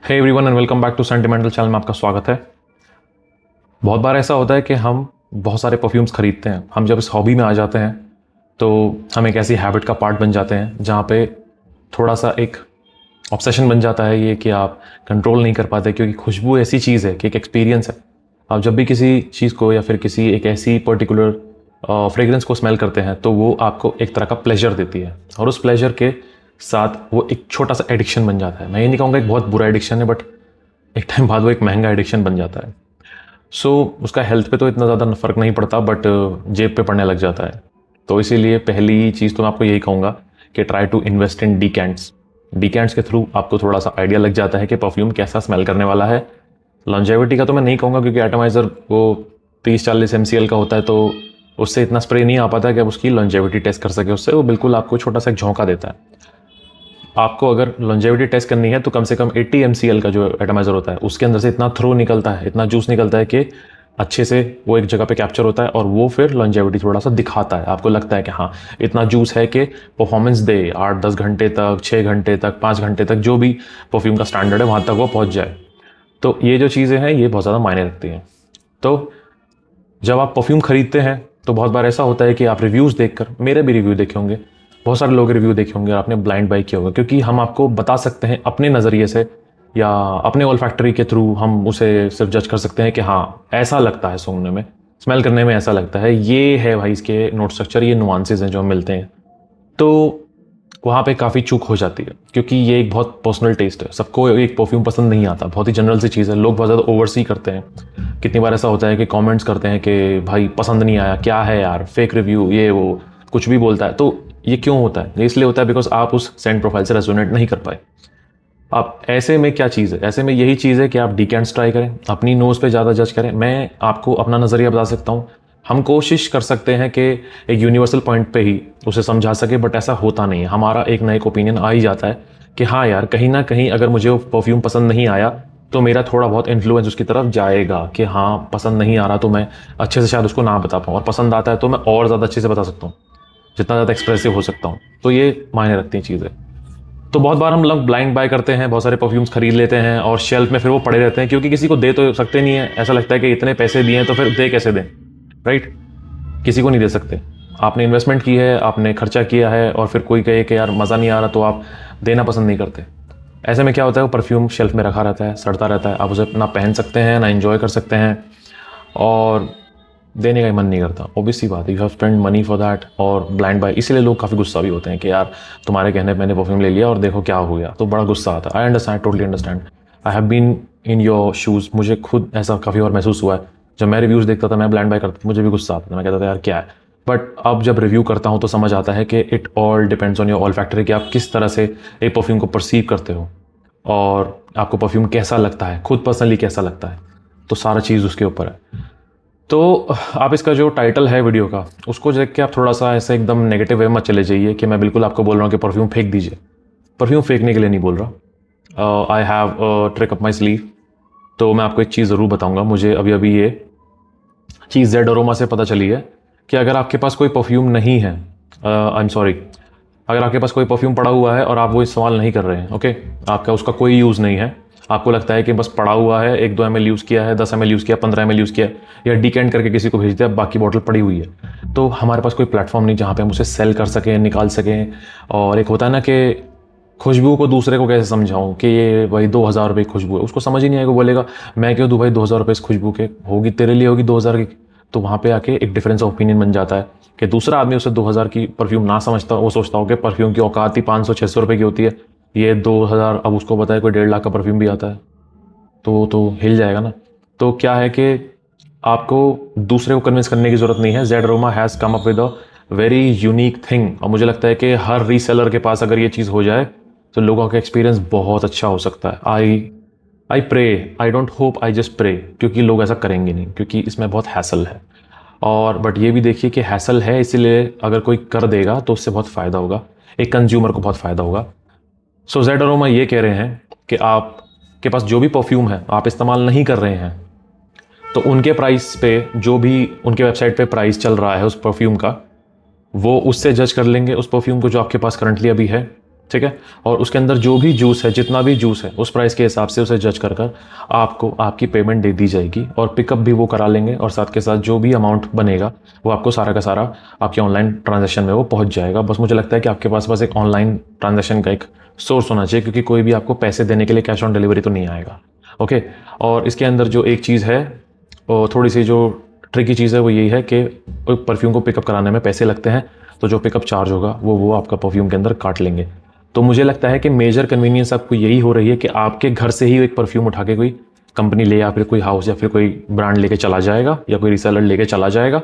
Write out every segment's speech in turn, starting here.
Hey everyone and welcome back to sentimental channel में आपका स्वागत है। बहुत बार ऐसा होता है कि हम बहुत सारे परफ्यूम्स खरीदते हैं। हम जब इस हॉबी में आ जाते हैं तो हम एक ऐसी हैबिट का पार्ट बन जाते हैं जहाँ पे थोड़ा सा एक ऑब्सेशन बन जाता है ये कि आप कंट्रोल नहीं कर पाते, क्योंकि खुशबू ऐसी चीज़ है कि एक एक्सपीरियंस है। आप जब भी किसी चीज़ को या फिर किसी एक ऐसी पर्टिकुलर फ्रेग्रेंस को स्मेल करते हैं तो वो आपको एक तरह का प्लेजर देती है, और उस प्लेजर के साथ वो एक छोटा सा एडिक्शन बन जाता है। मैं ये नहीं कहूँगा एक बहुत बुरा एडिक्शन है, बट एक टाइम बाद वो एक महंगा एडिक्शन बन जाता है। सो उसका हेल्थ पे तो इतना ज़्यादा फ़र्क नहीं पड़ता, बट जेब पे पड़ने लग जाता है। तो इसीलिए पहली चीज़ तो मैं आपको यही कहूँगा कि ट्राई टू इन्वेस्ट इन डीकेंट्स। डीकेंट्स के थ्रू आपको थोड़ा सा आइडिया लग जाता है कि परफ्यूम कैसा स्मेल करने वाला है। लॉन्जेविटी का तो मैं नहीं कहूँगा, क्योंकि एटमाइज़र वो 30-40 mcl का होता है, तो उससे इतना स्प्रे नहीं आ पाता है कि आप उसकी लॉन्जेविटी टेस्ट कर सके उससे। वो बिल्कुल आपको छोटा सा एक झोंका देता है। आपको अगर लॉन्जेविटी टेस्ट करनी है तो कम से कम 80 mcl का जो एटमाइज़र होता है उसके अंदर से इतना थ्रो निकलता है, इतना जूस निकलता है कि अच्छे से वो एक जगह पे कैप्चर होता है, और वो फिर लॉन्जेविटी थोड़ा सा दिखाता है। आपको लगता है कि हाँ इतना जूस है कि परफॉर्मेंस दे 8-10 घंटे तक, 6 घंटे तक, 5 घंटे तक, जो भी परफ्यूम का स्टैंडर्ड है वहाँ तक वो पहुँच जाए। तो ये जो चीज़ें हैं ये बहुत ज़्यादा मायने रखती हैं। तो जब आप परफ्यूम खरीदते हैं तो बहुत बार ऐसा होता है कि आप रिव्यूज़ देखकर, मेरे भी रिव्यू देखे होंगे, बहुत सारे लोग रिव्यू देखे होंगे और आपने ब्लाइंड बाई किया होगा, क्योंकि हम आपको बता सकते हैं अपने नज़रिए से या अपने ऑल्फैक्टरी के थ्रू हम उसे सिर्फ जज कर सकते हैं कि हाँ ऐसा लगता है सूंघने में, स्मेल करने में ऐसा लगता है, ये है भाई इसके नोट स्ट्रक्चर, ये नुआंसेस हैं जो मिलते हैं। तो वहाँ पे काफ़ी चूक हो जाती है, क्योंकि ये एक बहुत पर्सनल टेस्ट है। सबको एक परफ्यूम पसंद नहीं आता, बहुत ही जनरल सी चीज़ है। लोग बहुत ज़्यादा ओवरसी करते हैं। कितनी बार ऐसा होता है कि कमेंट्स करते हैं कि भाई पसंद नहीं आया, क्या है यार, फेक रिव्यू, ये वो कुछ भी बोलता है। तो ये क्यों होता है? ये इसलिए होता है बिकॉज आप उस सेंट प्रोफाइल से रेजोनेट नहीं कर पाए। आप ऐसे में क्या चीज़ है, ऐसे में यही चीज़ है कि आप डीकेंट्स ट्राई करें, अपनी नोज़ पे ज़्यादा जज करें। मैं आपको अपना नज़रिया बता सकता हूँ। हम कोशिश कर सकते हैं कि एक यूनिवर्सल पॉइंट पे ही उसे समझा सके, बट ऐसा होता नहीं है। हमारा एक नया ओपिनियन आ ही जाता है कि हाँ यार कहीं ना कहीं अगर मुझे वो परफ्यूम पसंद नहीं आया तो मेरा थोड़ा बहुत इन्फ्लुएंस उसकी तरफ जाएगा कि हाँ पसंद नहीं आ रहा तो मैं अच्छे से शायद उसको ना बता पाऊँ, और पसंद आता है तो मैं और ज़्यादा अच्छे से बता सकता हूँ, जितना ज़्यादा एक्सप्रेसिव हो सकता हूँ। तो ये मायने रखती हैं चीज़ें। तो बहुत बार हम लोग ब्लाइंड बाय करते हैं, बहुत सारे परफ्यूम्स खरीद लेते हैं और शेल्फ में फिर वो पड़े रहते हैं, क्योंकि किसी को दे तो सकते नहीं है। ऐसा लगता है कि इतने पैसे दिए हैं तो फिर दे कैसे दें, राइट? किसी को नहीं दे सकते। आपने इन्वेस्टमेंट की है, आपने खर्चा किया है, और फिर कोई कहे कि यार मज़ा नहीं आ रहा तो आप देना पसंद नहीं करते। ऐसे में क्या होता है, वो परफ्यूम शेल्फ में रखा रहता है, सड़ता रहता है। आप उसे ना पहन सकते हैं, ना एंजॉय कर सकते हैं, और देने का ही मन नहीं करता। ऑब्वियसली बात है, you have spend money for that. और ब्लाइंड बाय, इसीलिए लोग काफ़ी गुस्सा भी होते हैं कि यार तुम्हारे कहने पे मैंने परफ्यूम ले लिया और देखो क्या हो गया। तो बड़ा गुस्सा आता है। I understand, totally understand. I have been in your shoes. मुझे खुद ऐसा काफ़ी और महसूस हुआ है। जब मैं रिव्यूज़ देखता था, मैं ब्लाइंड बाय करता था, मुझे भी गुस्सा आता था। मैं कहता था यार क्या है, बट अब जब रिव्यू करता हूँ तो समझ आता है कि it all depends on your all factor, कि आप किस तरह से एक परफ्यूम को परसीव करते हो और आपको परफ्यूम कैसा लगता है, खुद पर्सनली कैसा लगता है। तो सारा चीज़ उसके ऊपर है। तो आप इसका जो टाइटल है वीडियो का, उसको देख के आप थोड़ा सा ऐसे एकदम नेगेटिव वे मत चले जाइए कि मैं बिल्कुल आपको बोल रहा हूँ कि परफ्यूम फेंक दीजिए। परफ्यूम फेंकने के लिए नहीं बोल रहा। I have trick up my sleeve. तो मैं आपको एक चीज़ ज़रूर बताऊँगा। मुझे अभी अभी ये चीज़ जेड अरोमा से पता चली है कि अगर आपके पास कोई परफ्यूम नहीं है, आई एम सॉरी, अगर आपके पास कोई परफ्यूम पड़ा हुआ है और आप वो इस्तेमाल नहीं कर रहे हैं, ओके, आपका उसका कोई यूज़ नहीं है, आपको लगता है कि बस पड़ा हुआ है, 1-2 ml यूज़ किया है, 10 ml यूज़ किया, 15 ml यूज़ किया, या डिकेंट करके किसी को भेज दिया, बाकी बॉटल पड़ी हुई है, तो हमारे पास कोई प्लेटफॉर्म नहीं जहाँ पे हम उसे सेल कर सकें, निकाल सकें। और एक होता है ना कि खुशबू को दूसरे को कैसे समझाऊं कि ये भाई 2000 रुपये की खुशबू है, उसको समझ ही नहीं आएगा। बोलेगा मैं क्यों दूँ भाई 2000 रुपये इस खुशबू के, होगी तेरे लिए होगी 2000 की। तो वहाँ पे आके एक डिफरेंस ऑफ ओपिनियन बन जाता है कि दूसरा आदमी उसे 2000 की परफ्यूम ना समझता, वो सोचता हो कि परफ्यूम की औकात ही 500-600 रुपये की होती है, ये 2000, अब उसको बताए कोई 1.5 लाख का परफ्यूम भी आता है तो हिल जाएगा ना। तो क्या है कि आपको दूसरे को कन्विंस करने की ज़रूरत नहीं है। Z aroma has come up with a very unique thing, और मुझे लगता है कि हर रीसेलर के पास अगर ये चीज़ हो जाए तो लोगों का एक्सपीरियंस बहुत अच्छा हो सकता है। I pray, I don't hope, I just pray, क्योंकि लोग ऐसा करेंगे नहीं, क्योंकि इसमें बहुत हैसल है। और बट ये भी देखिए कि हैसल है, इसीलिए अगर कोई कर देगा तो उससे बहुत फ़ायदा होगा, एक कंज्यूमर को बहुत फ़ायदा होगा। सो जेड अरोमा ये कह रहे हैं कि आपके पास जो भी परफ्यूम है आप इस्तेमाल नहीं कर रहे हैं, तो उनके प्राइस पे, जो भी उनके वेबसाइट पे प्राइस चल रहा है उस परफ्यूम का, वो उससे जज कर लेंगे उस परफ्यूम को जो आपके पास करंटली अभी है, ठीक है। और उसके अंदर जो भी जूस है, जितना भी जूस है, उस प्राइस के हिसाब से उसे जज कर कर आपको आपकी पेमेंट दे दी जाएगी और पिकअप भी वो करा लेंगे और साथ के साथ जो भी अमाउंट बनेगा वो आपको सारा का सारा आपके ऑनलाइन ट्रांजैक्शन में वो पहुंच जाएगा। बस मुझे लगता है कि आपके पास बस एक ऑनलाइन ट्रांजैक्शन का एक सोर्स होना चाहिए, क्योंकि कोई भी आपको पैसे देने के लिए कैश ऑन डिलीवरी तो नहीं आएगा। ओके। और इसके अंदर जो एक चीज़ है, और थोड़ी सी जो ट्रिकी चीज़ है, वो यही है कि परफ्यूम को पिकअप कराने में पैसे लगते हैं, तो जो पिकअप चार्ज होगा वो आपका परफ्यूम के अंदर काट लेंगे। तो मुझे लगता है कि मेजर कन्वीनियंस आपको यही हो रही है कि आपके घर से ही एक परफ्यूम उठा के कोई कंपनी ले या फिर कोई हाउस या फिर कोई ब्रांड लेके चला जाएगा या कोई रिसेलर लेके चला जाएगा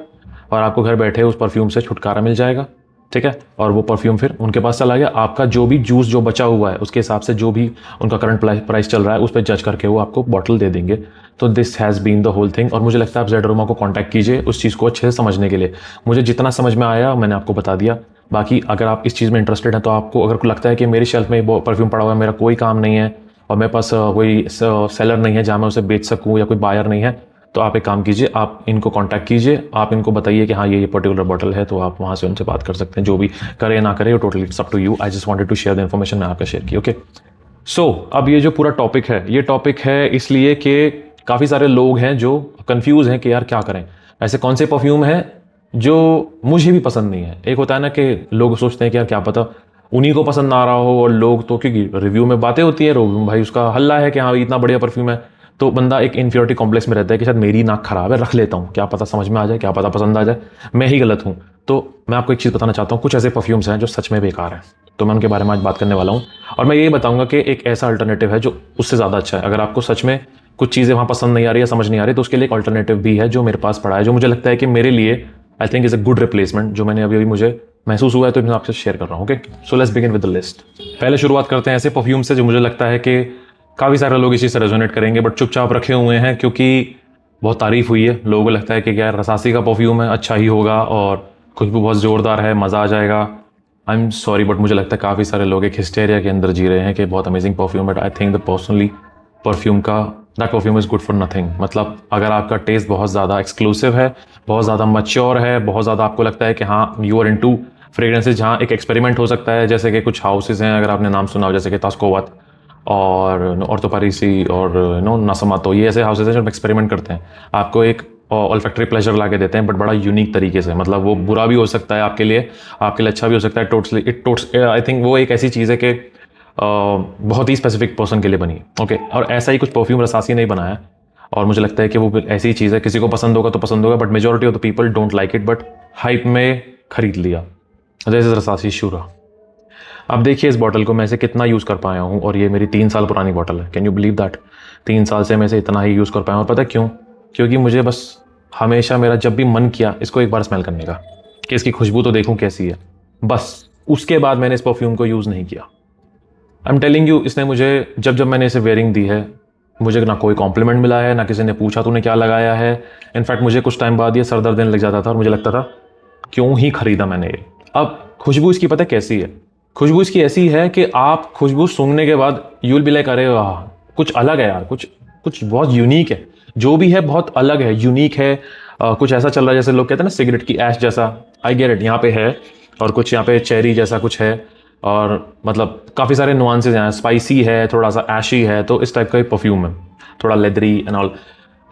और आपको घर बैठे उस परफ्यूम से छुटकारा मिल जाएगा। ठीक है। और वो परफ्यूम फिर उनके पास चला गया, आपका जो भी जूस जो बचा हुआ है उसके हिसाब से जो भी उनका करंट प्राइस चल रहा है उस पर जज करके वो आपको बॉटल दे देंगे। तो this has been the whole thing. और मुझे लगता है आप जेड अरोमा को कॉन्टैक्ट कीजिए उस चीज़ को अच्छे से समझने के लिए। मुझे जितना समझ में आया मैंने आपको बता दिया। बाकी अगर आप इस चीज़ में इंटरेस्टेड हैं तो आपको अगर लगता है कि मेरी शेल्फ में परफ्यूम पड़ा हुआ है, मेरा कोई काम नहीं है और मेरे पास कोई सेलर नहीं है जहाँ मैं उसे बेच सकूँ या कोई बायर नहीं है, तो आप एक काम कीजिए, आप इनको कांटेक्ट कीजिए, आप इनको बताइए कि हाँ ये पर्टिकुलर बॉटल है, तो आप वहाँ से उनसे बात कर सकते हैं। जो भी करे ना करे, totally it's up to you. I just wanted to share the information, मैं आपका शेयर की। ओके। सो अब ये जो पूरा टॉपिक है, ये टॉपिक है इसलिए कि काफ़ी सारे लोग हैं जो कंफ्यूज हैं कि यार क्या करें। ऐसे कौन से परफ्यूम हैं जो मुझे भी पसंद नहीं है। एक होता है ना कि लोग सोचते हैं कि यार क्या पता उन्हीं को पसंद ना आ रहा हो, और लोग तो क्योंकि रिव्यू में बातें होती है, भाई उसका हल्ला है कि हाँ इतना बढ़िया परफ्यूम है, तो बंदा एक इन्फ्योरिटी कॉम्प्लेक्स में रहता है कि शायद मेरी नाक खराब है, रख लेता हूँ, क्या पता समझ में आ जाए, क्या पता पसंद आ जाए, मैं ही गलत हूँ। तो मैं आपको एक चीज़ बताना चाहता हूँ, कुछ ऐसे परफ्यूम्स हैं जो सच में बेकार हैं, तो मैं उनके बारे में आज बात करने वाला हूँ। और मैं यही बताऊँगा कि एक ऐसा अल्टरनेटिव है जो उससे ज़्यादा अच्छा है। अगर आपको सच में कुछ चीज़ें वहाँ पसंद नहीं आ रही है, समझ नहीं आ रही, तो उसके लिए एक अल्टरनेटिव भी है जो मेरे पास पड़ा है, जो मुझे लगता है कि मेरे लिए I think is a good replacement, जो मैंने अभी मुझे महसूस हुआ है, तो मैं आपसे शेयर कर रहा हूँ। Okay. So let's begin with the list. पहले शुरुआत करते हैं ऐसे परफ्यूम से जो मुझे लगता है कि काफ़ी सारे लोग इस चीज़ से रेजोनेट करेंगे, बट चुपचाप रखे हुए हैं क्योंकि बहुत तारीफ हुई है। लोगों को लगता है कि यार रसासी का परफ्यूम है, अच्छा ही होगा और खुशबू बहुत ज़ोरदार है, मज़ा आ जाएगा। आई एम सॉरी, बट मुझे लगता है काफ़ी सारे लोग एक हिस्टेरिया के अंदर जी रहे हैं कि बहुत amazing perfume, but I think the personally that perfume is good for nothing. मतलब अगर आपका टेस्ट बहुत ज़्यादा एक्सक्लूसिव है, बहुत ज़्यादा मैच्योर है, बहुत ज़्यादा आपको लगता है कि हाँ यू आर इनटू फ्रेग्रेंसेज जहाँ एक एक्सपेरिमेंट हो सकता है, जैसे कि कुछ हाउसेज हैं, अगर आपने नाम सुना हो, जैसे कि तास्कोवत और ऑर्थोपारीसी और नासमातो, ये ऐसे हाउसेज हैं जो एक्सपेरिमेंट करते हैं, आपको एक ऑल्फैक्टरी प्लेजर ला के देते हैं, बट बड़ा यूनिक तरीके से। मतलब वो बुरा भी हो सकता है आपके लिए अच्छा भी हो सकता है। आई थिंक वो एक ऐसी चीज़ है कि बहुत ही स्पेसिफिक पर्सन के लिए बनी है। ओके। और ऐसा ही कुछ परफ्यूम रसासी नहीं बनाया, और मुझे लगता है कि वो ऐसी ही चीज़ है, किसी को पसंद होगा तो पसंद होगा, but majority of the people don't like it, but hype में खरीद लिया। जैसे रसासी शूरा। अब देखिए इस बॉटल को मैं इसे कितना यूज़ कर पाया हूँ, और ये मेरी 3 साल पुरानी बॉटल है। Can you believe that? 3 साल से मैं इसे इतना ही यूज़ कर पाया हूँ। और पता है क्यों? क्योंकि मुझे बस हमेशा मेरा जब भी मन किया इसको एक बार स्मेल करने का, कि इसकी खुशबू तो देखूँ कैसी है, बस उसके बाद मैंने इस परफ्यूम को यूज़ नहीं किया। आई एम टेलिंग यू, इसने मुझे जब मैंने इसे वेयरिंग दी है, मुझे ना कोई कॉम्प्लीमेंट मिला है, ना किसी ने पूछा तूने क्या लगाया है। इनफैक्ट मुझे कुछ टाइम बाद ये सर दर्द देने लग जाता था और मुझे लगता था क्यों ही खरीदा मैंने ये। अब खुशबू इसकी पता है कैसी है? खुशबू इसकी ऐसी है कि आप खुशबू सूंघने के बाद यू विल बी लाइक अरे वाह कुछ अलग है यार, कुछ बहुत यूनिक है, जो भी है बहुत अलग है, यूनिक है। कुछ ऐसा चल रहा है जैसे लोग कहते हैं ना सिगरेट की ऐश जैसा। आई गेट इट, यहाँ पे है, और कुछ यहाँ पे चेरी जैसा कुछ है, और मतलब काफ़ी सारे नुआंसेस हैं, स्पाइसी है, थोड़ा सा ऐशी है, तो इस टाइप का एक परफ्यूम है, थोड़ा लेदरी एंड ऑल।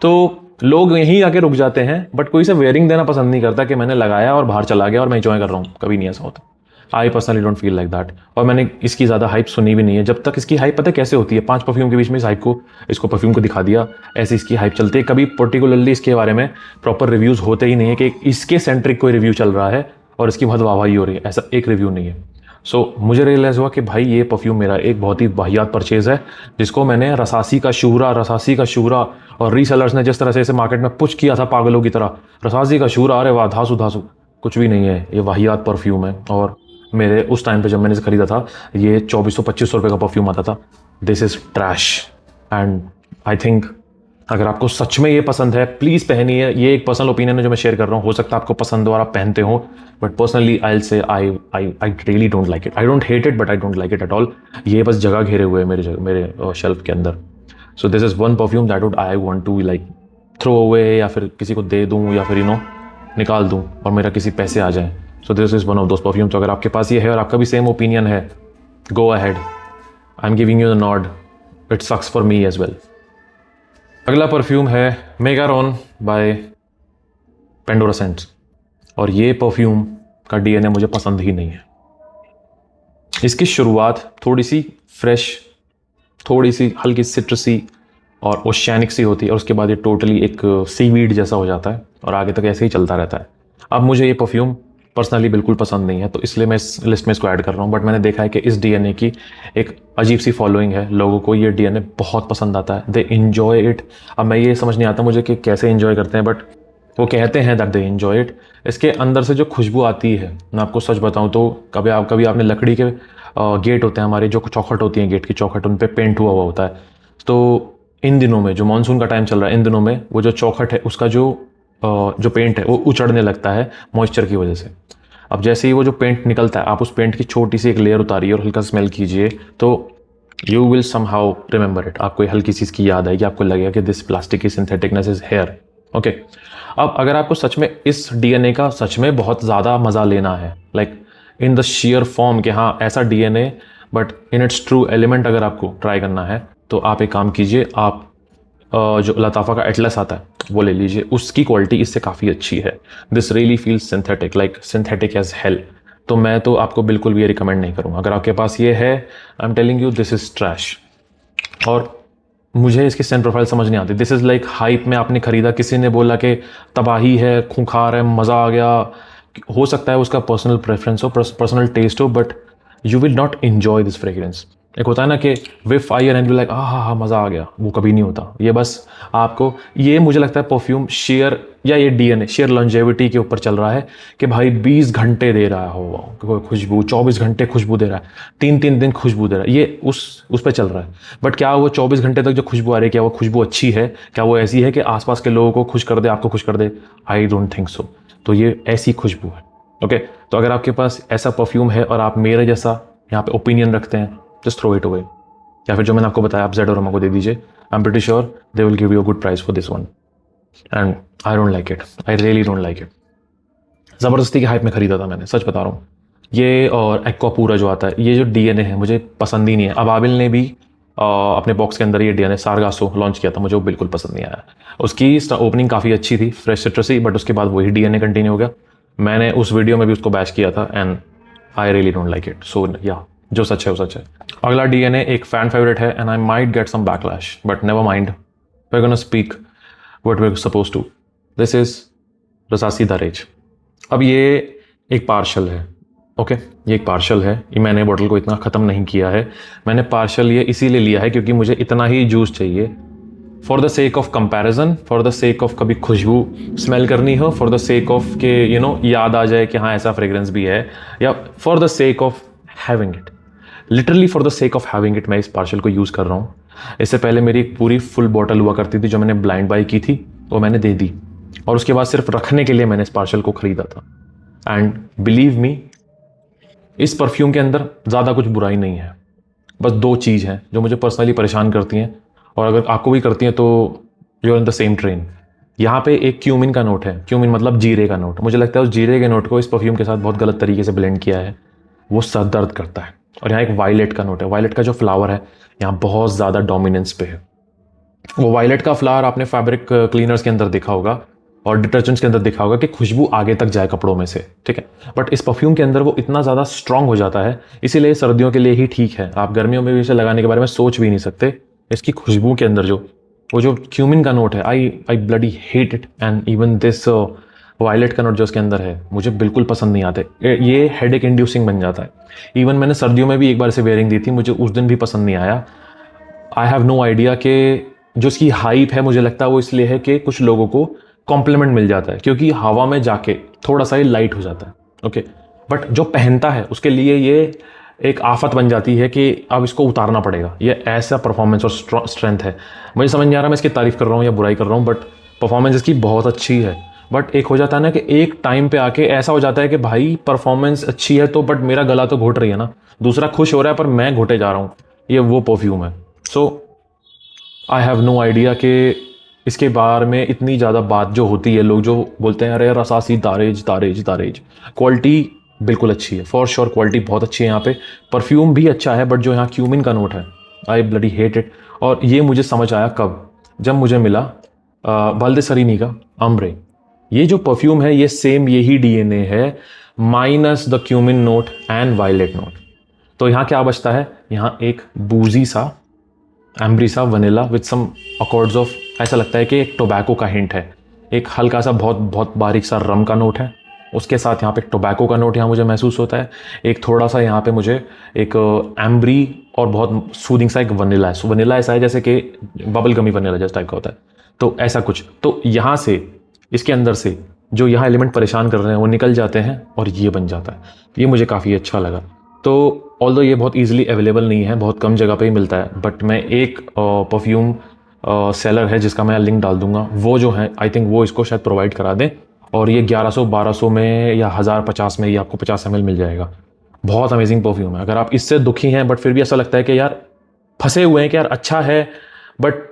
तो लोग यहीं आके रुक जाते हैं, बट कोई से वेयरिंग देना पसंद नहीं करता कि मैंने लगाया और बाहर चला गया और मैं एंजॉय कर रहा हूँ। कभी नहीं ऐसा होता। I personally don't feel like that. और मैंने इसकी ज़्यादा हाइप सुनी भी नहीं है। जब तक इसकी हाइप पता है कैसे होती है, 5 परफ्यूम के बीच में इसको परफ्यूम को दिखा दिया, ऐसी इसकी हाइप चलती है। कभी पर्टिकुलरली इसके बारे में प्रॉपर रिव्यूज़ होते ही नहीं है कि इसके सेंट्रिक कोई रिव्यू चल रहा है और इसकी बहुत वाहवाही हो रही है, ऐसा एक रिव्यू नहीं है। सो मुझे रियलाइज़ हुआ कि भाई ये परफ्यूम मेरा एक बहुत ही वाहियात परचेज़ है, जिसको मैंने रसासी का शूरा और रीसेलर्स ने जिस तरह से इसे मार्केट में पुश किया था पागलों की तरह, रसासी का शूरा, अरे वाह धासु, कुछ भी नहीं है, ये वाहियात परफ्यूम है। और मेरे उस टाइम पे जब मैंने इसे खरीदा था, ये 2400-2500 रुपये का परफ्यूम आता था। This is trash. And I think अगर आपको सच में ये पसंद है, प्लीज़ पहनिए। ये एक पर्सनल ओपिनियन है जो मैं शेयर कर रहा हूँ, हो सकता है आपको पसंद हो और आप पहनते हो, बट पर्सनली आई विल से आई really don't like it. I don't hate it, but I don't like it at all. ये बस जगह घेरे हुए है मेरे शेल्फ के अंदर। So this is one perfume that would I want to like throw away, या फिर किसी को दे दूँ, या फिर निकाल दूँ और मेरा किसी पैसे आ जाए। सो this is one of those perfume. तो अगर आपके पास ये है और आपका भी सेम ओपिनियन है, go ahead. I'm giving you the nod. It sucks for me as well. अगला परफ्यूम है मेगारोन बाय पेंडोरा सेंट्स, और ये परफ्यूम का डीएनए मुझे पसंद ही नहीं है। इसकी शुरुआत थोड़ी सी फ्रेश, थोड़ी सी हल्की सिट्रसी और ओशियानिक सी होती है, और उसके बाद ये टोटली एक सीवीड जैसा हो जाता है और आगे तक ऐसे ही चलता रहता है। अब मुझे ये परफ्यूम पर्सनली बिल्कुल पसंद नहीं है, तो इसलिए मैं इस लिस्ट में इसको ऐड कर रहा हूँ। बट मैंने देखा है कि इस डीएनए की एक अजीब सी फॉलोइंग है, लोगों को ये डीएनए बहुत पसंद आता है, दे इन्जॉय इट। अब मैं ये समझ नहीं आता मुझे कि कैसे इन्जॉय करते हैं, बट वो कहते हैं दैट दे इन्जॉय इट। इसके अंदर से जो खुशबू आती है, मैं आपको सच बताऊं तो कभी आपने लकड़ी के गेट होते हैं हमारे, जो चौखट होती है गेट की चौखट, उन पे पेंट हुआ होता है। तो इन दिनों में जो मानसून का टाइम चल रहा है, इन दिनों में वो जो चौखट है उसका जो पेंट है वो उचड़ने लगता है मॉइस्चर की वजह से। अब जैसे ही वो जो पेंट निकलता है, आप उस पेंट की छोटी सी एक लेयर उतारिए और हल्का स्मेल कीजिए, तो you will somehow remember it. आपको हल्की सी इसकी याद आएगी, आपको लगेगा कि दिस प्लास्टिक की सिंथेटिकनेस इज हेयर। ओके, अब अगर आपको सच में इस डीएनए का सच में बहुत ज़्यादा मज़ा लेना है, like in the share form कि हाँ ऐसा DNA but in its true element अगर आपको ट्राई करना है, तो आप एक काम कीजिए, आप जो लताफ़ा का एटलस आता है वो ले लीजिए। उसकी क्वालिटी इससे काफ़ी अच्छी है। This really feels synthetic, like synthetic as hell. तो मैं तो आपको बिल्कुल भी ये रिकमेंड नहीं करूँगा। अगर आपके पास ये है, I am telling you this is trash. और मुझे इसकी सेंट प्रोफाइल समझ नहीं आती। दिस इज़ लाइक हाइप में आपने खरीदा, किसी ने बोला कि तबाही है, खूंखार है, मज़ा आ गया। हो सकता है उसका पर्सनल प्रेफरेंस हो, पर्सनल टेस्ट हो, but you will not enjoy this fragrance. एक होता है ना कि विफ फायर एंड लाइक हाँ मज़ा आ गया, वो कभी नहीं होता। ये बस आपको, ये मुझे लगता है परफ्यूम शेयर या ये डीएनए शेयर लॉन्जेविटी के ऊपर चल रहा है कि भाई 20 घंटे दे रहा हो कोई खुशबू, 24 घंटे खुशबू दे रहा है, 3-3 दिन खुशबू दे रहा है, ये उस पर चल रहा है। बट क्या वो 24 घंटे तक जो खुशबू आ रही है, क्या वो खुशबू अच्छी है? क्या वो ऐसी है कि आसपास के लोगों को खुश कर दे, आपको खुश कर दे? I don't think so. तो ये ऐसी खुशबू है। ओके, तो अगर आपके पास ऐसा परफ्यूम है और आप मेरे जैसा यहाँ पे ओपिनियन रखते हैं, जस्ट थ्रो इट अवे। या फिर जो मैंने आपको बताया, आप ज़ेडोरामा को दे दीजिए। I am pretty sure they will give you a good price for this one, and I don't like it, I really don't like it. ज़बरदस्ती की हाइप में खरीदा था मैंने, सच बता रहा हूँ। ये और एक्वापूरा जो आता है, ये जो डीएनए है मुझे पसंद ही नहीं है। अबाबिल ने भी अपने बॉक्स के अंदर ये डीएनए सारगासो लॉन्च किया था, मुझे वो बिल्कुल पसंद नहीं आया। उसकी ओपनिंग काफ़ी अच्छी थी, फ्रेश सिट्रसी, बट उसके बाद वही डीएनए कंटिन्यू हो गया। मैंने उस वीडियो में भी उसको बैश किया था, and I really don't like it. So या जो सच है वो सच है। अगला डीएनए एक फैन फेवरेट है, and I might get some backlash, but never mind, we are gonna speak what we are suppose to. This is Rasasi Dareej. अब ये एक पार्शल है, ओके ये एक पार्शल है। ये मैंने बॉटल को इतना ख़त्म नहीं किया है, मैंने पार्शल ये इसीलिए लिया है क्योंकि मुझे इतना ही जूस चाहिए, for the sake of comparison, for the sake of कभी खुशबू स्मेल करनी हो, फॉर द सेक ऑफ के यू नो याद आ जाए कि हाँ ऐसा फ्रेग्रेंस भी है, या for the sake of having it, literally for the sake of having it मैं इस पार्शल को यूज़ कर रहा हूँ। इससे पहले मेरी एक पूरी फुल बॉटल हुआ करती थी जो मैंने ब्लाइंड बाई की थी, वो मैंने दे दी, और उसके बाद सिर्फ रखने के लिए मैंने इस पार्शल को ख़रीदा था। एंड बिलीव मी, इस परफ्यूम के अंदर ज़्यादा कुछ बुराई नहीं है, बस 2 चीज़ हैं जो मुझे पर्सनली परेशान करती हैं, और अगर आपको भी करती हैं तो you are in the same train. यहाँ पे एक क्यूमिन का नोट है, क्यूमिन मतलब जीरे का नोट। मुझे लगता है उस जीरे के नोट को इस परफ्यूम के साथ बहुत गलत तरीके से ब्लेंड किया है, वो सर दर्द करता है। और यहाँ एक वायलेट का नोट है, वायलेट का जो फ्लावर है यहाँ बहुत ज़्यादा डोमिनेंस पे है। वो वायलेट का फ्लावर आपने फैब्रिक क्लीनर्स के अंदर देखा होगा और डिटर्जेंट्स के अंदर देखा होगा कि खुशबू आगे तक जाए कपड़ों में से, ठीक है। बट इस परफ्यूम के अंदर वो इतना ज़्यादा स्ट्रांग हो जाता है, इसीलिए सर्दियों के लिए ही ठीक है। आप गर्मियों में भी इसे लगाने के बारे में सोच भी नहीं सकते। इसकी खुशबू के अंदर वो जो क्यूमिन का नोट है, I bloody hate it. And even this violet का नोट जो उसके अंदर है मुझे बिल्कुल पसंद नहीं आते। ये हेडेक इंड्यूसिंग बन जाता है। इवन मैंने सर्दियों में भी एक बार इसे वेयरिंग दी थी, मुझे उस दिन भी पसंद नहीं आया। आई हैव नो आइडिया कि जो इसकी हाइप है, मुझे लगता है वो इसलिए है कि कुछ लोगों को कॉम्प्लीमेंट मिल जाता है, क्योंकि हवा में जाके थोड़ा सा ही लाइट हो जाता है, ओके। बट जो पहनता है उसके लिए ये एक आफत बन जाती है कि अब इसको उतारना पड़ेगा। ये ऐसा परफॉर्मेंस और स्ट्रेंथ है, मुझे समझ नहीं आ रहा मैं इसकी तारीफ़ कर रहा हूँ या बुराई कर रहा हूँ, बट परफॉर्मेंस इसकी बहुत अच्छी है। बट एक हो जाता है ना कि एक टाइम पे आके ऐसा हो जाता है कि भाई परफॉर्मेंस अच्छी है तो बट मेरा गला तो घोट रही है ना, दूसरा खुश हो रहा है पर मैं घोटे जा रहा हूँ। ये वो परफ्यूम है। सो आई हैव नो आइडिया कि इसके बारे में इतनी ज़्यादा बात जो होती है, लोग जो बोलते हैं अरे रसासी दारेज दारेज दारेज, क्वालिटी बिल्कुल अच्छी है, फॉर श्योर क्वालिटी बहुत अच्छी है यहाँ पे। परफ्यूम भी अच्छा है, बट जो यहाँ क्यूमिन का नोट है, आई ब्लडी हेट इट। और ये मुझे समझ आया कब, जब मुझे मिला बाल्देसरीनी का अम्ब्रे। ये जो परफ्यूम है ये सेम यही डीएनए है, minus the cumin note and violet note. तो यहाँ क्या बचता है, यहाँ एक बूजी सा एम्ब्री सा vanilla with some accords of, ऐसा लगता है कि एक टोबैको का हिंट है। एक हल्का सा बहुत बहुत बारीक सा रम का नोट है, उसके साथ यहाँ पे टोबैको का नोट यहाँ मुझे महसूस होता है। एक थोड़ा सा यहाँ पे मुझे एक एम्ब्री और बहुत सूदिंग सा एक वनीला है। वनीला ऐसा है जैसे कि बबल गमी वनीला जैसा टाइप का होता है, तो ऐसा कुछ। तो यहाँ से इसके अंदर से जो यहाँ एलिमेंट परेशान कर रहे हैं वो निकल जाते हैं और ये बन जाता है। ये मुझे काफ़ी अच्छा लगा। तो ऑल्दो ये बहुत ईजिली अवेलेबल नहीं है, बहुत कम जगह पे ही मिलता है, बट मैं एक परफ्यूम सेलर है जिसका मैं लिंक डाल दूंगा, वो जो है आई थिंक वो इसको शायद प्रोवाइड करा दें। और ये 1100-1200 में या 1050 में ये आपको 50 ml मिल जाएगा। बहुत अमेजिंग परफ्यूम है। अगर आप इससे दुखी हैं बट फिर भी ऐसा लगता है कि यार फंसे हुए हैं कि यार अच्छा है बट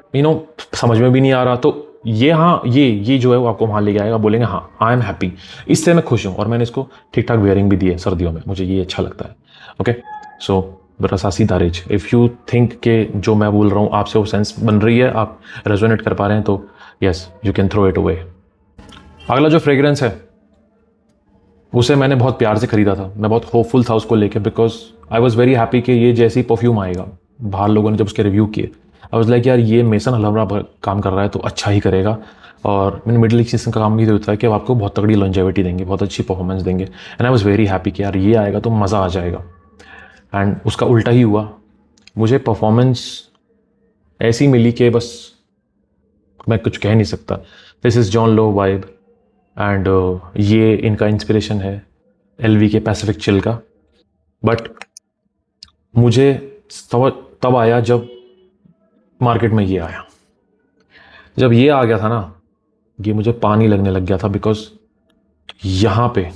समझ में भी नहीं आ रहा, तो ये हाँ ये जो है वो आपको वहाँ ले जाएगा, बोलेंगे हाँ आई एम हैप्पी, इससे मैं खुश हूँ। और मैंने इसको ठीक ठाक वेयरिंग भी दी है सर्दियों में, मुझे ये अच्छा लगता है। Okay, so Rasasi Dareej, if you think के जो मैं बोल रहा हूँ आपसे वो सेंस बन रही है, आप रेजोनेट कर पा रहे हैं, तो yes you can throw it away. अगला जो फ्रेग्रेंस है उसे मैंने बहुत प्यार से ख़रीदा था, मैं बहुत होपफुल था उसको लेके, because I was very happy कि ये जैसी परफ्यूम आएगा। बाहर लोगों ने जब उसके रिव्यू किए आई वॉज लाइक यार ये मेसन हलवरा काम कर रहा है तो अच्छा ही करेगा। और मैंने मिडिल ईस्ट का काम भी होता है कि वो आपको बहुत तगड़ी लॉन्जेविटी देंगे, बहुत अच्छी परफॉर्मेंस देंगे, and I was very happy कि यार ये आएगा तो मज़ा आ जाएगा। एंड उसका उल्टा ही हुआ, मुझे परफॉर्मेंस ऐसी मिली कि बस मैं कुछ कह नहीं सकता। This is John low vibe, and ये इनका इंस्पिरेशन है एलवी के पैसिफिक चिल का। बट मुझे तब आया जब मार्केट में ये आया। जब ये आ गया था ना, ये मुझे पानी लगने लग गया था, बिकॉज यहाँ पे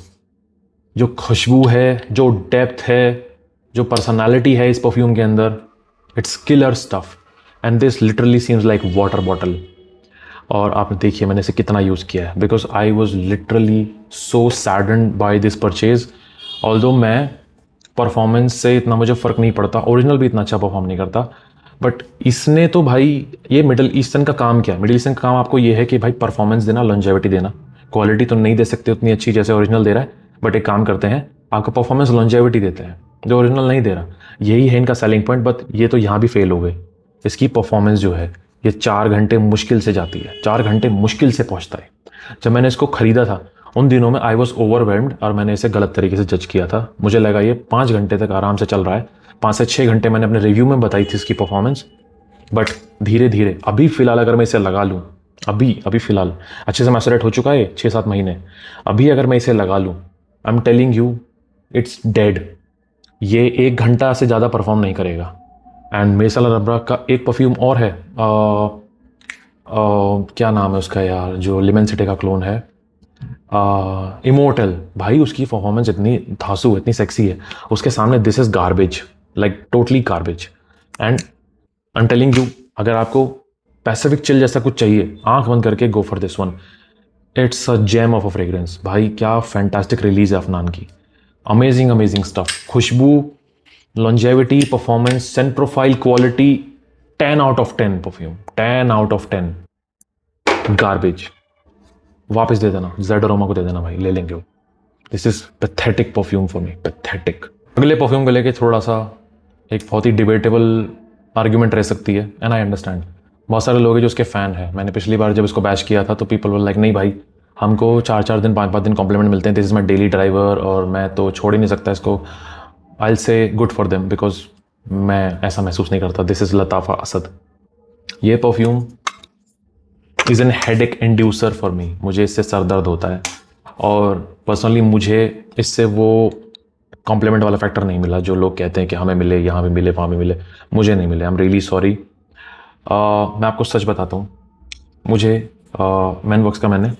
जो खुशबू है, जो डेप्थ है, जो पर्सनालिटी है इस परफ्यूम के अंदर, it's killer stuff and this literally seems like water bottle. और आपने देखिए मैंने इसे कितना यूज़ किया है, because I was literally so saddened by this purchase. Although मैं परफॉर्मेंस से इतना मुझे फ़र्क नहीं पड़ता, ओरिजिनल भी इतना अच्छा परफॉर्म नहीं करता, बट इसने तो भाई, ये मिडिल ईस्टर्न का काम क्या है, मिडिल ईस्टर्न का काम आपको ये है कि भाई परफॉर्मेंस देना, लॉन्जेविटी देना। क्वालिटी तो नहीं दे सकते उतनी अच्छी जैसे ओरिजिनल दे रहा है, बट एक काम करते हैं आपको परफॉर्मेंस लॉन्जेविटी देते हैं जो ओरिजिनल नहीं दे रहा। यही है इनका सेलिंग पॉइंट, बट ये तो यहाँ भी फेल हो गए। इसकी परफॉर्मेंस जो है ये 4 घंटे मुश्किल से जाती है, 4 घंटे मुश्किल से पहुँचता है। जब मैंने इसको ख़रीदा था उन दिनों में आई वॉज ओवरवेल्म्ड और मैंने इसे गलत तरीके से जज किया था। मुझे लगा ये 5 घंटे तक आराम से चल रहा है, 5 से 6 घंटे मैंने अपने रिव्यू में बताई थी इसकी परफॉर्मेंस। बट धीरे धीरे अभी फ़िलहाल अगर मैं इसे लगा लूँ, अभी फ़िलहाल अच्छे से मैचुरेट हो चुका है 6-7 महीने, अभी अगर मैं इसे लगा लूँ, I am telling you it's dead. ये 1 घंटा से ज़्यादा परफॉर्म नहीं करेगा। एंड मेसन हलवरा का एक परफ्यूम और है, क्या नाम है उसका यार, जो लिमन सिटी का क्लोन है, इमोर्टल। भाई उसकी परफॉर्मेंस इतनी धांसू, इतनी सेक्सी है, उसके सामने this is garbage, like totally garbage. And I am telling you, अगर आपको पैसिफिक चिल जैसा कुछ चाहिए, आंख बंद करके go for this one. It's a gem of a fragrance. भाई क्या फैंटास्टिक रिलीज है अफनान की, अमेजिंग स्टफ। खुशबू, longevity, performance, scent profile, quality, 10 out of 10 perfume, 10 out of 10। Garbage वापस दे देना, जेड अरोमा को दे देना भाई, ले लेंगे वो। This is pathetic perfume for me, pathetic. अगले परफ्यूम को लेके थोड़ा सा एक बहुत ही डिबेटेबल आर्ग्यूमेंट रह सकती है, एंड आई अंडरस्टैंड। बहुत सारे लोग हैं जो उसके फ़ैन हैं। मैंने पिछली बार जब इसको बैश किया था तो पीपल वर लाइक नहीं भाई, हमको 4-4 दिन 5-5 दिन कॉम्प्लीमेंट मिलते हैं, this is my daily driver और मैं तो छोड़ ही नहीं सकता इसको। I will say good for them, because मैं ऐसा महसूस नहीं करता। This is Lattafa Asad. ये perfume is an headache inducer for me. मुझे इससे सर दर्द होता है और पर्सनली मुझे इससे वो कॉम्प्लीमेंट वाला फैक्टर नहीं मिला जो लोग कहते हैं कि हमें मिले, यहाँ भी मिले, वहाँ भी मिले। मुझे नहीं मिले, आई एम रियली सॉरी। मैं आपको सच बताता हूँ, मुझे मैनवर्क्स का मैंने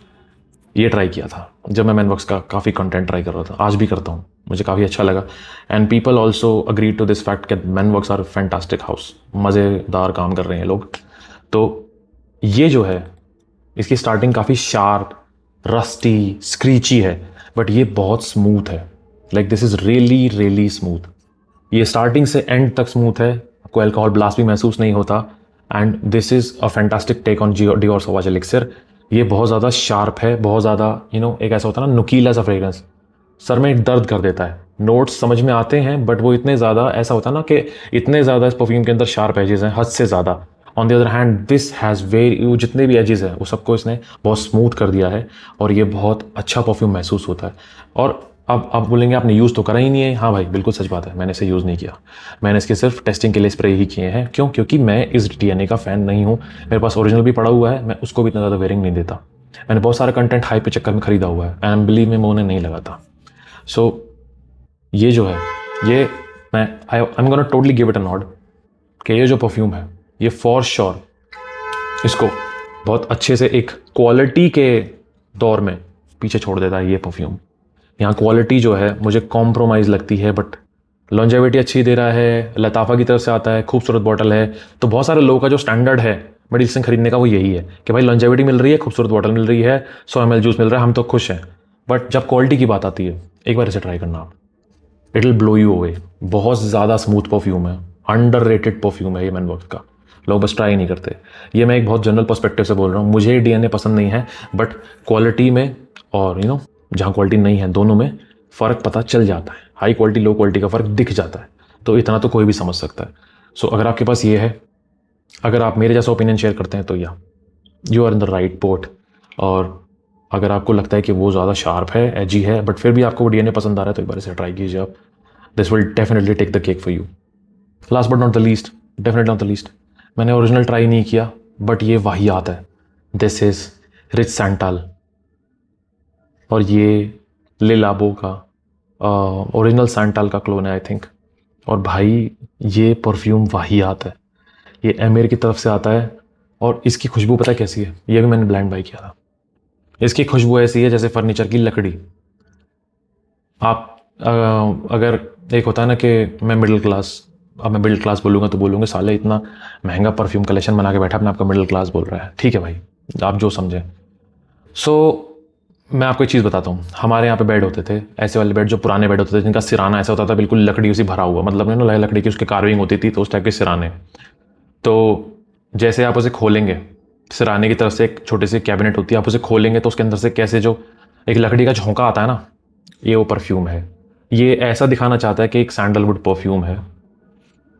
ये ट्राई किया था जब मैं मैनवर्क्स का काफ़ी कंटेंट ट्राई कर रहा था, आज भी करता हूँ, मुझे काफ़ी अच्छा लगा। And people also agree to this fact कि मैनवर्क्स आर फैंटास्टिक हाउस, मज़ेदार काम कर रहे हैं लोग। तो ये जो है इसकी स्टार्टिंग काफ़ी शार्प, रस्टी, स्क्रीची है, बट ये बहुत स्मूथ है। Like this is really really smooth. ये स्टार्टिंग से एंड तक स्मूथ है, आपको अल्कोहल ब्लास्ट भी महसूस नहीं होता। And this is a fantastic take on Dior Sauvage Elixir. ये बहुत ज़्यादा शार्प है, बहुत ज़्यादा एक ऐसा होता है ना नुकीला सा फ्रेग्रेंस, सर में दर्द कर देता है। नोट्स समझ में आते हैं बट वो इतने ज़्यादा ऐसा होता है ना कि इतने ज़्यादा इस परफ्यूम के अंदर शार्प एजेस हैं, हद से ज़्यादा। On the other hand this has very, जितने भी एजेस हैं वो सबको इसने बहुत स्मूथ कर दिया है और ये बहुत अच्छा परफ्यूम महसूस होता है। और अब आप बोलेंगे आपने यूज़ तो करा ही नहीं है। हाँ भाई, बिल्कुल सच बात है, मैंने इसे यूज़ नहीं किया। मैंने इसके सिर्फ टेस्टिंग के लिए स्प्रे ही किए हैं। क्यों? क्योंकि मैं इस DNA का फ़ैन नहीं हूँ। मेरे पास ओरिजिनल भी पड़ा हुआ है, मैं उसको भी इतना ज़्यादा वेयरिंग नहीं देता। मैंने बहुत सारा कंटेंट हाइप के चक्कर में खरीदा हुआ है एंड बिलीव में उन्हें नहीं लगा था। सो ये जो है, ये मैं I am gonna totally give it a nod कि ये जो परफ्यूम है ये फॉर श्योर इसको बहुत अच्छे से एक क्वालिटी के दौर में पीछे छोड़ देता है। ये परफ्यूम यहाँ क्वालिटी जो है मुझे कॉम्प्रोमाइज़ लगती है, बट लॉन्जेविटी अच्छी दे रहा है, लताफ़ा की तरफ से आता है, खूबसूरत बॉटल है। तो बहुत सारे लोगों का जो स्टैंडर्ड है मेडिसिन खरीदने का वो यही है कि भाई लॉन्जेविटी मिल रही है, खूबसूरत बॉटल मिल रही है, 100 ml जूस मिल रहा है, हम तो खुश हैं। बट जब क्वालिटी की बात आती है, एक बार इसे ट्राई करना आप, it will blow you away. बहुत ज़्यादा स्मूथ परफ्यूम है, अंडररेटेड परफ्यूम है ये मैनवर्क्स का, लोग बस ट्राई नहीं करते। ये मैं एक बहुत जनरल पर्सपेक्टिव से बोल रहा हूँ। मुझे DNA पसंद नहीं है, बट क्वालिटी में और जहाँ क्वालिटी नहीं है दोनों में फ़र्क पता चल जाता है। हाई क्वालिटी लो क्वालिटी का फ़र्क दिख जाता है, तो इतना तो कोई भी समझ सकता है। सो अगर आपके पास ये है, अगर आप मेरे जैसा ओपिनियन शेयर करते हैं तो you are in the right port. और अगर आपको लगता है कि वो ज़्यादा शार्प है, एजी है, बट फिर भी आपको वो DNA पसंद आ रहा है, तो एक बार इसे ट्राई कीजिए आप। This will definitely take the cake for you. Last but not the least, definitely not the least, मैंने ओरिजिनल ट्राई नहीं किया बट ये वाहियात है। दिस इज़ रिच सैंटाल और ये ले लाबो का ओरिजिनल सैंटाल का क्लोन है आई थिंक। और भाई ये परफ्यूम वाहियात है। ये एमेर की तरफ से आता है और इसकी खुशबू पता है कैसी है? ये भी मैंने ब्लाइंड बाई किया था। इसकी खुशबू ऐसी है जैसे फर्नीचर की लकड़ी। आप अगर एक होता है ना कि मैं मिडिल क्लास, अब मैं मिडिल क्लास बोलूँगा तो बोलूँगा साले इतना महंगा परफ्यूम कलेक्शन बना के बैठा अपने आपका मिडिल क्लास बोल रहा है। ठीक है भाई, आप जो समझें। सो मैं आपको एक चीज़ बताता हूँ। हमारे यहाँ पे बेड होते थे, ऐसे वाले बेड जो पुराने बेड होते थे जिनका सिराना ऐसा होता था बिल्कुल लकड़ी उसी भरा हुआ, मतलब ना लकड़ी की उसकी कार्विंग होती थी, तो उस टाइप के सिराने। तो जैसे आप उसे खोलेंगे, सिराने की तरफ से एक छोटी सी कैबिनेट होती है, आप उसे खोलेंगे तो उसके अंदर से कैसे जो एक लकड़ी का झोंका आता है ना, ये वो परफ्यूम है। ये ऐसा दिखाना चाहता है कि एक सैंडलवुड परफ्यूम है।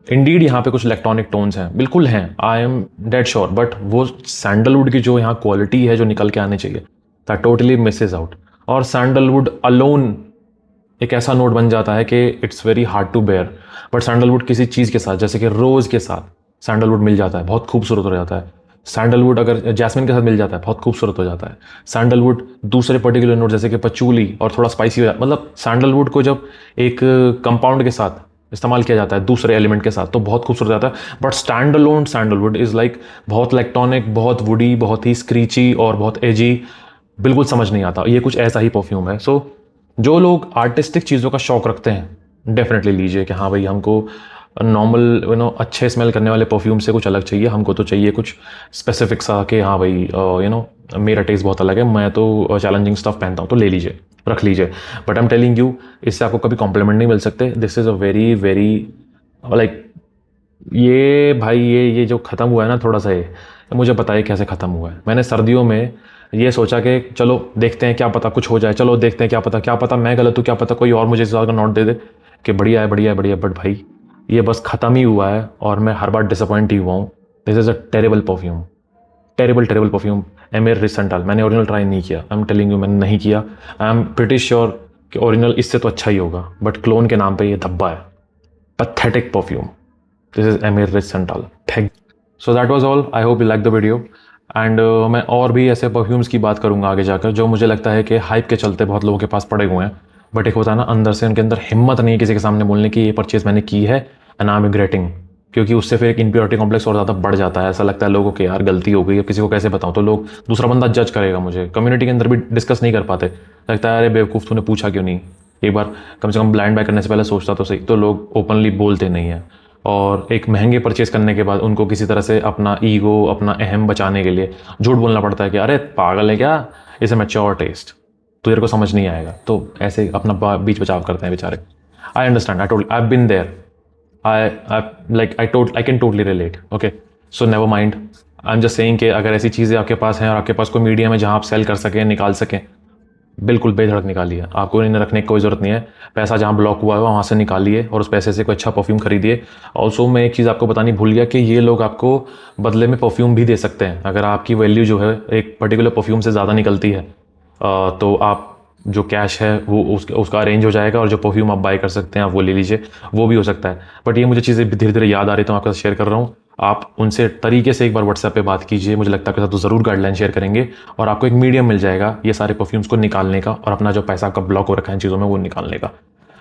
इंडीड यहाँ पे कुछ इलेक्ट्रॉनिक टोन्स हैं, बिल्कुल हैं, I am dead sure, but वो सैंडलवुड की जो यहाँ क्वालिटी है जो निकल के आने चाहिए, दैट टोटली मिसेज आउट। और सैंडलवुड अलोन एक ऐसा नोट बन जाता है कि it's very hard to bear. But sandalwood किसी चीज़ के साथ, जैसे कि रोज़ के साथ सैंडलवुड मिल जाता है, बहुत खूबसूरत हो जाता है। सैंडलवुड अगर जैस्मिन के साथ मिल जाता है, बहुत खूबसूरत हो जाता है। सैंडलवुड दूसरे पर्टिकुलर नोट जैसे कि पचूली और थोड़ा स्पाइसी हो जाता है। मतलब सैंडलवुड को जब एक कंपाउंड के साथ इस्तेमाल किया जाता है, दूसरे एलिमेंट के साथ, तो बहुत खूबसूरत जाता है। But stand alone sandalwood is like बहुत इलेक्ट्रॉनिक, बहुत वुडी, बहुत ही स्क्रीची और बहुत एजी, बिल्कुल समझ नहीं आता। ये कुछ ऐसा ही परफ्यूम है। सो जो लोग आर्टिस्टिक चीज़ों का शौक रखते हैं डेफिनेटली लीजिए कि हाँ भाई हमको नॉर्मल अच्छे स्मेल करने वाले परफ्यूम से कुछ अलग चाहिए, हमको तो चाहिए कुछ स्पेसिफिक सा कि हाँ भाई मेरा टेस्ट बहुत अलग है, मैं तो चैलेंजिंग स्टफ पहनता हूँ, तो ले लीजिए, रख लीजिए। But I am telling you, इससे आपको कभी कॉम्प्लीमेंट नहीं मिल सकते। This is a very very like ये भाई ये जो ख़त्म हुआ है ना थोड़ा सा, ये मुझे पता है कैसे ख़त्म हुआ है। मैंने सर्दियों में ये सोचा कि चलो देखते हैं क्या पता कुछ हो जाए, चलो देखते हैं क्या पता मैं गलत हूँ, क्या पता कोई और मुझे इस बात का नोट दे दे कि बढ़िया है बढ़िया है बढ़िया। बट भाई ये बस ख़त्म ही हुआ है और मैं हर बार डिसअपॉइंट ही हुआ हूँ। This is a terrible perfume, terrible perfume. एमेर रिच सैंटाल मैंने ओरिजिनल ट्राई नहीं किया, आई एम टेलिंग यू, मैंने नहीं किया। आई एम प्रिटी श्योर कि ओरिजिनल इससे तो अच्छा ही होगा, बट क्लोन के नाम पे ये धब्बा है। Pathetic perfume. This is Emir rich santal. Thank. So that was all. I hope you like the video and मैं और भी ऐसे परफ्यूम्स की बात करूंगा आगे जाकर जो मुझे लगता है कि हाइप के चलते बहुत लोगों के पास पड़े हुए हैं, बट एक होता है ना अंदर से उनके अंदर हिम्मत नहीं है किसी के सामने बोलने की ये परचेज मैंने की है एंड आई एम रिग्रेटिंग, क्योंकि उससे फिर एक इम्प्योरिटी कॉम्प्लेक्स और ज़्यादा बढ़ जाता है। ऐसा लगता है लोगों को यार गलती हो गई, अब किसी को कैसे बताऊँ, तो लोग दूसरा बंदा जज करेगा मुझे। कम्युनिटी के अंदर भी डिस्कस नहीं कर पाते, लगता है अरे बेवकूफ़ तूने पूछा क्यों नहीं, एक बार कम से कम ब्लाइंड बाय करने से पहले सोचता तो सही। तो लोग ओपनली बोलते नहीं हैं और एक महंगे परचेज करने के बाद उनको किसी तरह से अपना ईगो, अपना अहम बचाने के लिए झूठ बोलना पड़ता है कि अरे पागल है क्या, इज़ अ मैच्योर टेस्ट। तो तेरे को समझ नहीं आएगा। तो ऐसे अपना बीच बचाव करते हैं बेचारे। I understand, I been there, I can totally relate. Okay, so never mind. I'm just saying कि अगर ऐसी चीज़ें आपके पास हैं और आपके पास कोई मीडियम है जहाँ आप सेल कर सकें, निकाल सकें, बिल्कुल बेधड़क निकालिए। आपको इन्हें रखने की कोई ज़रूरत नहीं है। पैसा जहाँ ब्लॉक हुआ है वहाँ से निकालिए और उस पैसे से कोई अच्छा परफ्यूम खरीदिए। ऑल्सो मैं एक चीज़ आपको बतानी भूल गया कि ये लोग आपको बदले में परफ्यूम भी दे सकते हैं। अगर आपकी वैल्यू जो है एक पर्टिकुलर परफ्यूम से ज़्यादा निकलती है तो आप जो कैश है वो उसका अरेंज हो जाएगा और जो परफ्यूम आप बाय कर सकते हैं आप वो ले लीजिए, वो भी हो सकता है। बट ये मुझे चीज़ें धीरे धीरे याद आ रही तो मैं आपके साथ शेयर कर रहा हूँ। आप उनसे तरीके से एक बार व्हाट्सएप पे बात कीजिए, मुझे लगता है आपके साथ तो ज़रूर गाइडलाइन शेयर करेंगे और आपको एक मीडियम मिल जाएगा ये सारे परफ्यूम्स को निकालने का और अपना जो पैसा आपका ब्लॉक हो रखा है इन चीज़ों में वो निकालने का।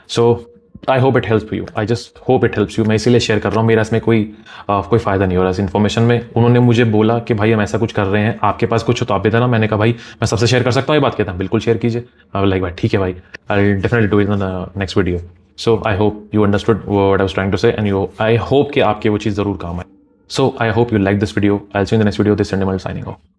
So I hope it helps you, I just hope it helps you. मैं इसीलिए शेयर कर रहा हूँ, मेरा इसमें कोई फ़ायदा नहीं हो रहा इस इन्फॉर्मेशन में। उन्होंने मुझे बोला कि भाई हम ऐसा कुछ कर रहे हैं, आपके पास कुछ तो आप भी देना। मैंने कहा भाई मैं सबसे शेयर कर सकता हूँ ये बात, कहता हूँ बिल्कुल शेयर कीजिए। लाइक भाई ठीक है भाई, I definitely do it in the next video. So I hope you understood what I was trying to say and I hope कि आपके वो चीज़ ज़रूर काम आए। So I hope you like this video. I will see you in the next video. This Sunday signing of.